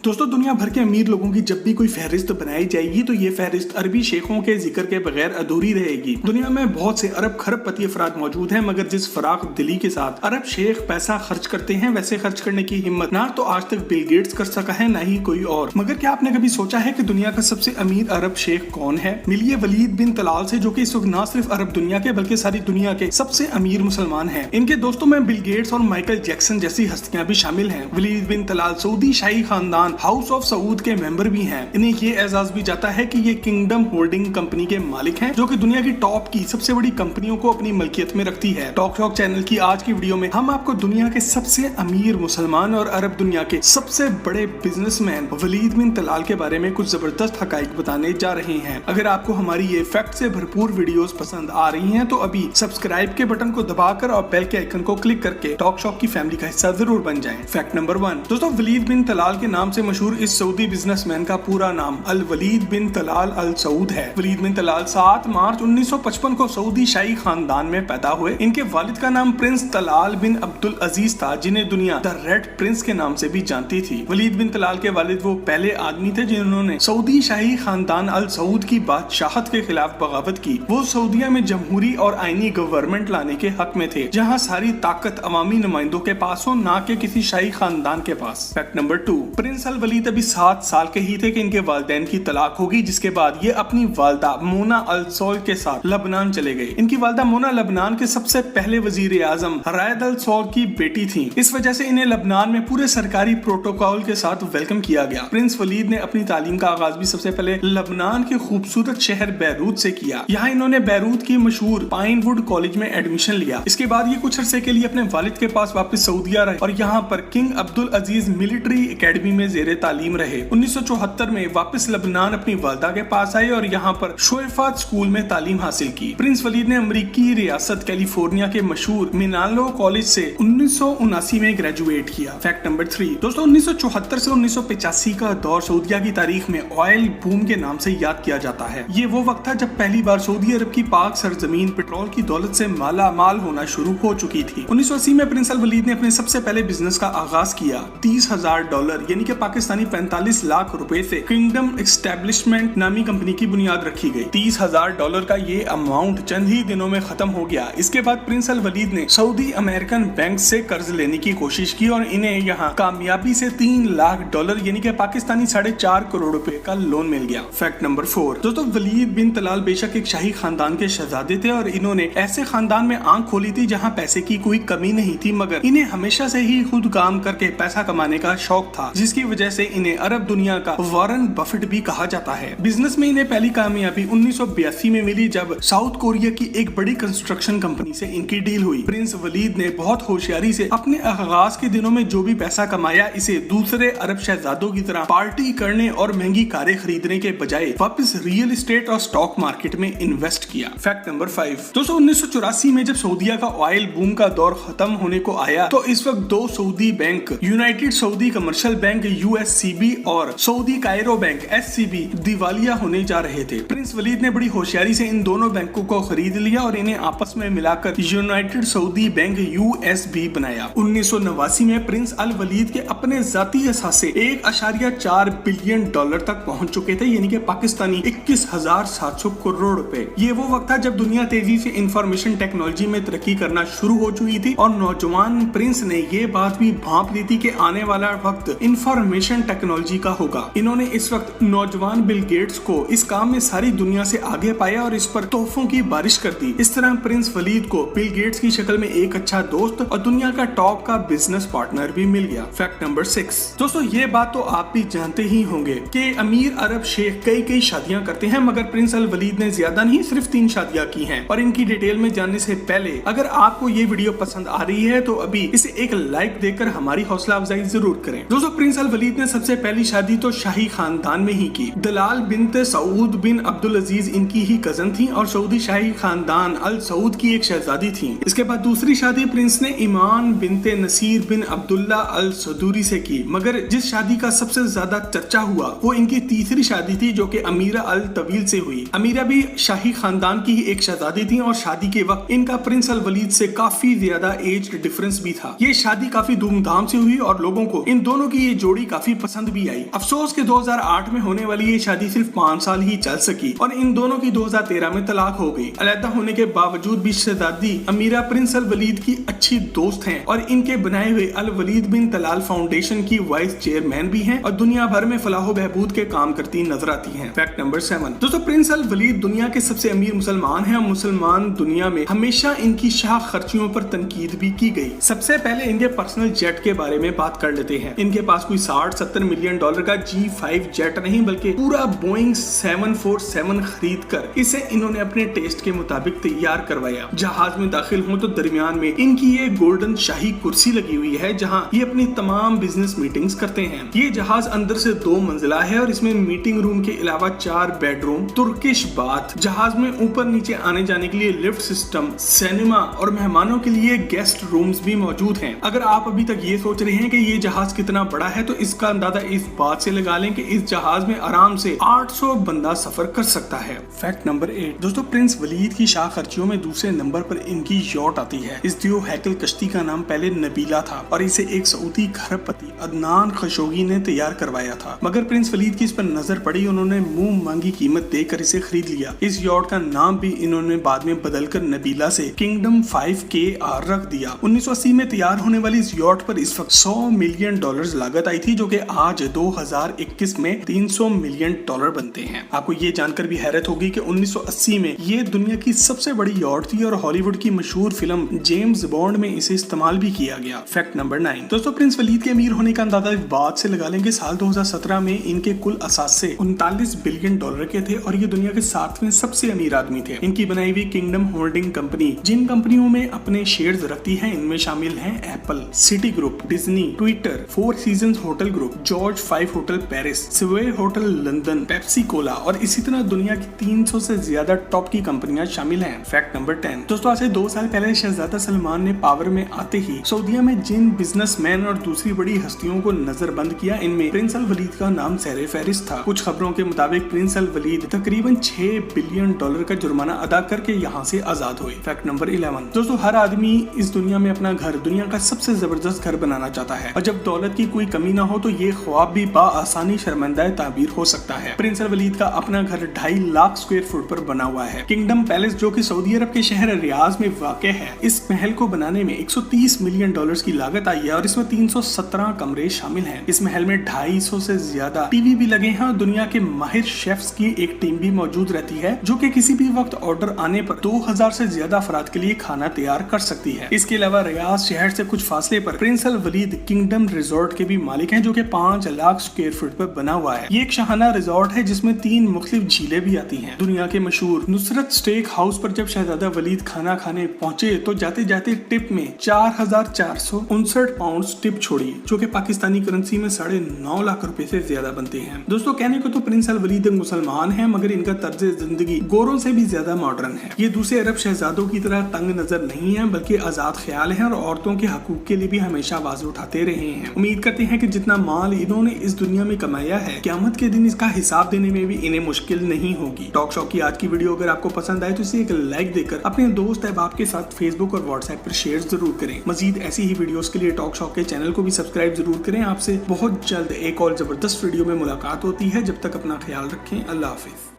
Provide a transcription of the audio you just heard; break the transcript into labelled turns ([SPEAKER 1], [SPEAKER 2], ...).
[SPEAKER 1] दोस्तों दुनिया भर के अमीर लोगों की जब भी कोई फहरिस्त बनाई जाएगी तो ये फहरिस्त अरबी शेखों के जिक्र के बगैर अधूरी रहेगी। दुनिया में बहुत से अरब खरबपति अफराद मौजूद हैं, मगर जिस फराख दिली के साथ अरब शेख पैसा खर्च करते हैं वैसे खर्च करने की हिम्मत ना तो आज तक बिल गेट्स कर सका है ना ही कोई और। मगर क्या आपने कभी सोचा है कि दुनिया का सबसे अमीर अरब शेख कौन है? मिलिए वलीद बिन तलाल से, जो कि इस वक्त न सिर्फ अरब दुनिया के बल्कि सारी दुनिया के सबसे अमीर मुसलमान हैं। इनके दोस्तों में बिल गेट्स और माइकल जैक्सन जैसी हस्तियां भी शामिल हैं। वलीद बिन तलाल सऊदी शाही खानदान हाउस ऑफ सऊद के मेंबर भी हैं। इन्हें ये एजाज भी जाता है कि ये किंगडम होल्डिंग कंपनी के मालिक हैं, जो कि दुनिया की टॉप की सबसे बड़ी कंपनियों को अपनी मलकियत में रखती है। टॉक शॉक चैनल की आज की वीडियो में हम आपको दुनिया के सबसे अमीर मुसलमान और अरब दुनिया के सबसे बड़े बिजनेसमैन वलीद बिन तलाल के बारे में कुछ जबरदस्त हकाइक बताने जा रहे हैं। अगर आपको हमारी ये फैक्ट से भरपूर वीडियोस पसंद आ रही हैं तो अभी सब्सक्राइब के बटन को दबाकर और बेल के आइकन को क्लिक करके टॉक शॉक की फैमिली का हिस्सा जरूर बन जाएं। फैक्ट नंबर 1, दोस्तों वलीद बिन तलाल के नाम से मशहूर इस सऊदी बिजनेसमैन का पूरा नाम अल वलीद बिन तलाल अल सऊद है। वलीद बिन तलाल 7 मार्च 1955 को सऊदी शाही खानदान में पैदा हुए। इनके वालिद का नाम प्रिंस तलाल बिन अब्दुल अजीज था, जिन्हें दुनिया द रेड प्रिंस के नाम से भी जानती थी। वलीद बिन तलाल के वालिद वो पहले आदमी थे जिन्होंने सऊदी शाही खानदान अल सऊद की बादशाहत के खिलाफ बगावत की। वो सऊदिया में जमहूरी और आईनी गवर्नमेंट लाने के हक में थे, जहाँ सारी ताकत अवामी नुमाइंदों के पास हो, ना कि किसी शाही खानदान के पास। फैक्ट नंबर 2, प्रिंस अल वलीद अभी 7 साल के ही थे कि इनके वालिदैन की तलाक होगी, जिसके बाद ये अपनी वालदा मोना अल सौल के साथ लबनान चले गए। इनकी वालदा मोना लबनान के सबसे पहले वजीर आजम रायद अल सौल की बेटी थी। इस वजह से इन्हें लबनान में पूरे सरकारी प्रोटोकॉल के साथ वेलकम किया गया। प्रिंस वलीद ने अपनी तालीम का आगाज भी सबसे पहले लबनान के खूबसूरत शहर बैरूत से किया। यहाँ इन्होंने बैरूत की मशहूर पाइनवुड कॉलेज में एडमिशन लिया। इसके बाद ये कुछ अरसे के लिए अपने वालिद के पास वापस सऊदिया रहे और यहाँ पर किंग अब्दुल अजीज मिलिट्री एकेडमी में जेरे तालीम रहे। 1974 में वापस लबनान अपनी वालदा के पास आए और यहाँ पर शोएफात स्कूल में तालीम हासिल की। प्रिंस वलीद ने अमेरिकी रियासत कैलिफोर्निया के मशहूर मिनालो कॉलेज से 1979 में ग्रेजुएट किया। फैक्ट नंबर 3, दोस्तों 1974 से 1985 का दौर सऊदिया की तारीख में ऑयल बूम के नाम से याद किया जाता है। ये वो वक्त था जब पहली बार सऊदी अरब की पाक सरजमीन पेट्रोल की दौलत से माला माल होना शुरू हो चुकी थी। 1980 में प्रिंस अल वलीद ने अपने सबसे पहले बिजनेस का आगाज किया। $30,000 यानी कि पाकिस्तानी 45 लाख रुपए से किंगडम एस्टेब्लिशमेंट नामी कंपनी की बुनियाद रखी गई। $30,000 का ये अमाउंट चंद ही दिनों में खत्म हो गया। इसके बाद प्रिंस अल वलीद ने सऊदी अमेरिकन बैंक से कर्ज लेने की कोशिश की और इन्हें यहाँ कामयाबी से $3 लाख यानी कि पाकिस्तानी 4.5 करोड़ रुपए का लोन मिल गया। फैक्ट नंबर 4, दोस्तों वलीद बिन तलाल बेशक एक शाही खानदान के शहजादे थे और इन्होंने ऐसे खानदान में आंख खोली थी जहाँ पैसे की कोई कमी नहीं थी, मगर इन्हें हमेशा से ही खुद काम करके पैसा कमाने का शौक था, जिसकी वजह से इन्हें अरब दुनिया का वॉरेन बफेट भी कहा जाता है। बिजनेस में इन्हें पहली कामयाबी 1982 में मिली जब साउथ कोरिया की एक बड़ी कंस्ट्रक्शन कंपनी से इनकी डील हुई। प्रिंस वलीद ने बहुत होशियारी से अपने आगाज के दिनों में जो भी पैसा कमाया इसे दूसरे अरब शहजादों की तरह पार्टी करने और महंगी कारें खरीदने के बजाय वापस रियल एस्टेट और स्टॉक मार्केट में इन्वेस्ट किया। फैक्ट नंबर 5, दोस्तों 1984 में जब सऊदिया का ऑयल बूम का दौर खत्म होने को आया तो इस वक्त 2 Saudi bank, United Saudi commercial bank USCB और सऊदी कायरो बैंक SCB दिवालिया होने जा रहे थे। प्रिंस वलीद ने बड़ी होशियारी से इन दोनों बैंकों को खरीद लिया और इन्हें आपस में मिलाकर यूनाइटेड सऊदी बैंक USB बनाया। 1989 में प्रिंस अल वलीद के अपने जाती असासे $1.4 बिलियन तक पहुंच चुके थे, यानी कि पाकिस्तानी 21,700 करोड़ रुपए। ये वो वक्त था जब दुनिया तेजी से इंफॉर्मेशन टेक्नोलॉजी में तरक्की करना शुरू हो चुकी थी और नौजवान प्रिंस ने ये बात भी भांप ली थी कि आने वाला वक्त इंफॉर्मेशन टेक्नोलॉजी का होगा। इन्होंने इस वक्त नौजवान बिल गेट्स को इस काम में सारी दुनिया से आगे पाया और इस पर तोहफों की बारिश कर दी। इस तरह प्रिंस वलीद को बिल गेट्स की शक्ल में एक अच्छा दोस्त और दुनिया का टॉप का बिजनेस पार्टनर भी मिल गया। फैक्ट नंबर 6, दोस्तों ये बात तो आप भी जानते ही होंगे कि अमीर अरब शेख कई शादियां करते हैं, मगर प्रिंस अल वलीद ने ज्यादा नहीं सिर्फ 3 शादियां की हैं। और इनकी डिटेल में जानने से पहले अगर आपको ये वीडियो पसंद आ रही है तो अभी इसे एक लाइक देकर हमारी हौसला अफजाई जरूर करें। दोस्तों प्रिंस अल वलीद ने सबसे पहली शादी तो शाही खानदान में ही की। दलाल बिनते सऊद बिन अब्दुल अजीज इनकी ही कजन थी और सऊदी शाही खानदान अल सऊद की एक शहजादी थी। इसके बाद दूसरी शादी प्रिंस ने ईमान बिनते नसीर बिन अब्दुल्ला अल सदूरी से की, मगर जिस शादी का सबसे ज्यादा चर्चा हुआ वो इनकी तीसरी शादी थी, जो कि अमीरा अल तवील से हुई। अमीरा भी शाही खानदान की ही एक शहजादी थी और शादी के वक्त इनका प्रिंस अल वलीद से काफी ज्यादा एज डिफरेंस भी था। ये शादी काफी धूमधाम से हुई और लोगों को इन दोनों की ये जोड़ी काफी पसंद भी आई। अफसोस के 2008 में होने वाली ये शादी सिर्फ 5 साल ही चल सकी और इन दोनों की 2013 में तलाक हो गई। अलग होने के बावजूद भी शहजादी अमीरा प्रिंस अल वलीद की अच्छी दोस्त हैं और इनके बनाए हुए अल वलीद बिन तलाल फाउंडेशन की वाइस चेयरमैन भी हैं और दुनिया भर में फलाह बहबूद के काम करती नजर आती हैं। फैक्ट नंबर 7 दोस्तों, प्रिंस अल वलीद दुनिया के सबसे अमीर मुसलमान हैं और मुसलमान दुनिया में हमेशा इनकी शाह खर्चियों पर तनकीद भी की गई। सबसे पहले इनके पर्सनल जेट के बारे में बात कर लेते हैं। इनके पास कोई 60-70 मिलियन डॉलर का G5 जेट नहीं बल्कि पूरा बोइंग 747 खरीद कर इसे इन्होंने अपने टेस्ट के मुताबिक तैयार करवाया। जहाज में दाखिल हों तो दरमियान में इनकी ये गोल्डन शाही कुर्सी लगी हुई है जहां ये अपनी तमाम बिजनेस मीटिंग्स करते हैं। ये जहाज अंदर से 2 मंजिला है और इसमें मीटिंग रूम के अलावा 4 बेडरूम, तुर्किश बाथ, जहाज में ऊपर नीचे आने जाने के लिए लिफ्ट सिस्टम, सिनेमा और मेहमानों के लिए गेस्ट रूम्स भी मौजूद हैं। अगर आप अभी तक ये सोच रहे हैं कि ये जहाज कितना बड़ा है तो इसका अंदाजा इस बात से लगा लें कि इस जहाज में आराम से 800 बंदा सफर कर सकता है। फैक्ट नंबर 8 दोस्तों, प्रिंस वलीद की शाह खर्चियों में दूसरे नंबर पर इनकी यॉट आती है। इस दियो हैकल कश्ती का नाम पहले नबीला था और इसे एक सऊदी खरबपति अदनान खशोगी ने तैयार करवाया था, मगर प्रिंस वलीद की इस पर नजर पड़ी, उन्होंने मुंह मांगी कीमत देकर इसे खरीद लिया। इस यॉट का नाम भी इन्होंने बाद में बदलकर नबीला से किंगडम 5KR रख दिया। 1980 में तैयार होने वाली इस यॉट पर इस वक्त $100 मिलियन लागत आई थी, जो कि आज 2021 में $300 मिलियन बनते हैं। आपको ये जानकर भी हैरत होगी कि 1980 में ये दुनिया की सबसे बड़ी यॉट थी और हॉलीवुड की मशहूर फिल्म जेम्स बॉन्ड में इसे इस्तेमाल भी किया गया। फैक्ट नंबर 9 दोस्तों, प्रिंस वलीद के अमीर होने का अंदाजा इस बात से लगा लेंगे साल 2017 में इनके कुल असासे $39 बिलियन के थे और ये दुनिया के 7वें सबसे अमीर आदमी थे। इनकी बनाई हुई किंगडम होल्डिंग कंपनी जिन कंपनियों में अपने शेयर्स रखती है इनमें शामिल हैं Apple, city group, Disney, Twitter, 4 seasons hotel group, George 5 hotel Paris, स्वे होटल लंदन, पेप्सी कोला और इसी तरह दुनिया की 300 से ज्यादा टॉप की कंपनियां शामिल हैं। फैक्ट नंबर 10 दोस्तों, आज से 2 साल पहले शहजादा सलमान ने पावर में आते ही सऊदीया में जिन बिजनेसमैन और दूसरी बड़ी हस्तियों को नजरबंद किया इनमें प्रिंस अल वलीद का नाम सर फहरिस्त था। कुछ खबरों के मुताबिक प्रिंस अल वलीद तकरीबन $6 बिलियन का जुर्माना अदा करके यहाँ से आजाद हुए। फैक्ट नंबर 11 दोस्तों, हर आदमी इस दुनिया में अपना घर दुनिया का सबसे जबरदस्त घर बनाना चाहता है और जब दौलत की कोई कमी ना हो तो ये ख्वाब भी बाआसानी शर्मिंदा ताबीर हो सकता है। प्रिंस अल वलीद का अपना घर 2.5 लाख स्क्वायर फुट पर बना हुआ है। किंगडम पैलेस जो कि सऊदी अरब के शहर रियाज में वाक़ है, इस महल को बनाने में $130 मिलियन की लागत आई है और इसमें 317 कमरे शामिल हैं। इस महल में 250 से ज्यादा टीवी भी लगे हैं और दुनिया के माहिर शेफ्स की एक टीम भी मौजूद रहती है जो कि किसी भी वक्त ऑर्डर आने पर 2000 से ज्यादा अफराद के लिए खाना तैयार कर सकती है। इसके अलावा रियाज शहर से कुछ फासले पर प्रिंस अल वलीद किंगडम रिजॉर्ट के भी मालिक हैं जो कि 5 लाख स्क्वायर फुट पर बना हुआ है। ये एक शाहाना रिजॉर्ट है जिसमें 3 मुख्तलिफ झीलें भी आती हैं। दुनिया के मशहूर नुसरत स्टेक हाउस पर जब शहजादा वलीद खाना खाने पहुंचे तो जाते जाते टिप में 4459 पाउंड टिप छोड़ी, जो कि पाकिस्तानी करेंसी में 9.5 लाख रुपए से ज्यादा बनते हैं। दोस्तों, कहने को तो प्रिंस अल वलीद मुसलमान है मगर इनका तर्ज जिंदगी गोरों से भी ज्यादा मॉडर्न है। ये दूसरे अरब शहजादों की तरह तंग नजर नहीं है बल्कि आजाद ख्याल है और औरतों के हकूक के लिए भी हमेशा आवाज उठाते रहे हैं। उम्मीद करते हैं कि जितना माल इन्होंने इस दुनिया में कमाया है क़यामत के दिन इसका हिसाब देने में भी इन्हें मुश्किल नहीं होगी। टॉक शॉक की आज की वीडियो अगर आपको पसंद आए तो इसे एक लाइक देकर अपने दोस्त अहबाब के साथ फेसबुक और व्हाट्सएप पर शेयर जरूर करें। मजीद ऐसी ही वीडियोस के लिए टॉक शॉक के चैनल को भी सब्सक्राइब जरूर करें। आपसे बहुत जल्द एक और जबरदस्त वीडियो में मुलाकात होती है। जब तक अपना ख्याल रखें। अल्लाह हाफिज।